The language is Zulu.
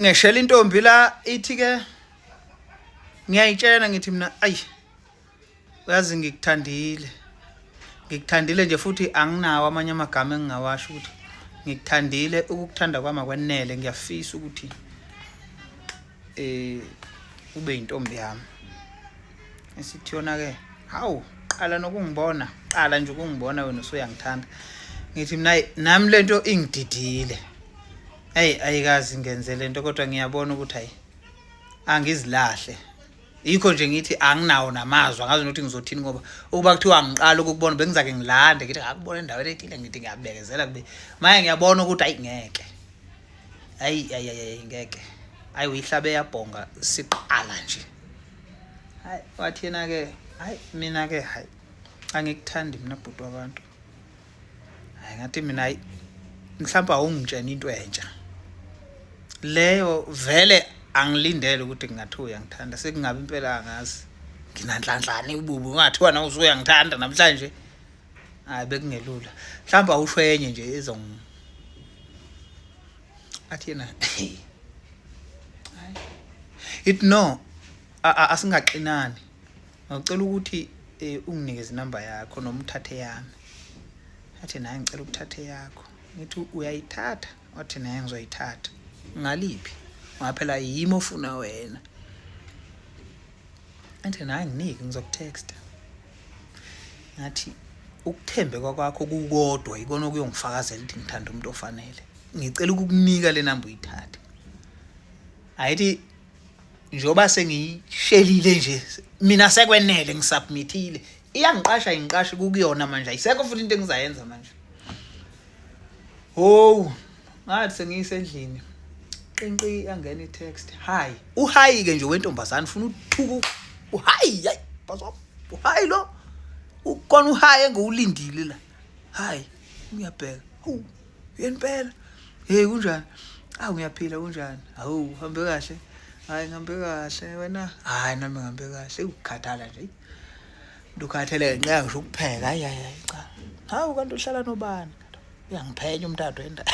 ngeshela intombi la ithi ke ngiyayitshela ngithi mina ayi uyazi ngikuthandile nje futhi anginawo amanye amagama engingawasho ukuthi ngikuthandile ukukuthanda kwami akwenele ngiyafisa ukuthi ube intombi yami esithi yona ke hawu qala nokungibona qala nje ukungibona wena usuyangithanda ngithi mina nami lento ingididile ayikazi ngenze lento kodwa ngiyabona ukuthi hayi angizilahle yikho nje ngithi anginawo namazwi angazi ukuthi ngizothini ngoba ukuba kuthiwa ngiqala ukubona bengizake ngilande ngithi ngakubona endaweni ethile ngithi ngiyabekezela kube manje ngiyabona ukuthi ayi ngeke ayi ngeke ayi uyihlabe yabhonga siqala nje hayi wathi yena ke hayi mina ke hayi angikuthandi mina bhuti wabantu hayi ngathi mina hayi mhlawumbe awungitshena into entsha leyo vele angilindele ukuthi ngingathiwa uyangithanda sekungabe impela angazi nginanhlanhlane ububu ngathiwa nawe usuyangithanda namhlanje hayi bekungelula mhlawumbe awushwenye nje athi yena hayi it no asingaqinani ngicela ukuthi unginikeze inamba yakho noma uthathe yami athi naye ngicela ukuthathe yakho ngithi uyayithatha wathi naye ngizoyithatha ngaliphi ngaphela yimi ofuna wena athi naye nginike ngizokutexta ngathi ukuthembe kwakho kukodwa ikona okuyongifakazela ukuthi ngithanda umuntu ofanele ngicela ukukunika le namba uyithathe ayithi njoba sengiyishelile nje mina sekwenele ngisubmithile iyangiqasha ingiqashi kukuyona manje ayisekho futhi into engizayenza manje ngathi sengiyisendlini qinqi yangena itext hi uhayi ke nje wentombazana ufuna uthuku uhayi hayi bazo uhayi lo ukona uhayi engulindile la hayi ngiyabheka yempela kunjani ngiyaphila kunjani hawu hambe kahle hayi ngihambe kahle wena hayi nami ngihambe kahle ukukhathala nje ukukhathaleka ngenxa ngisho ukupheka hayi cha hawu kanti uhlala nobani uyangiphenya umntado wenda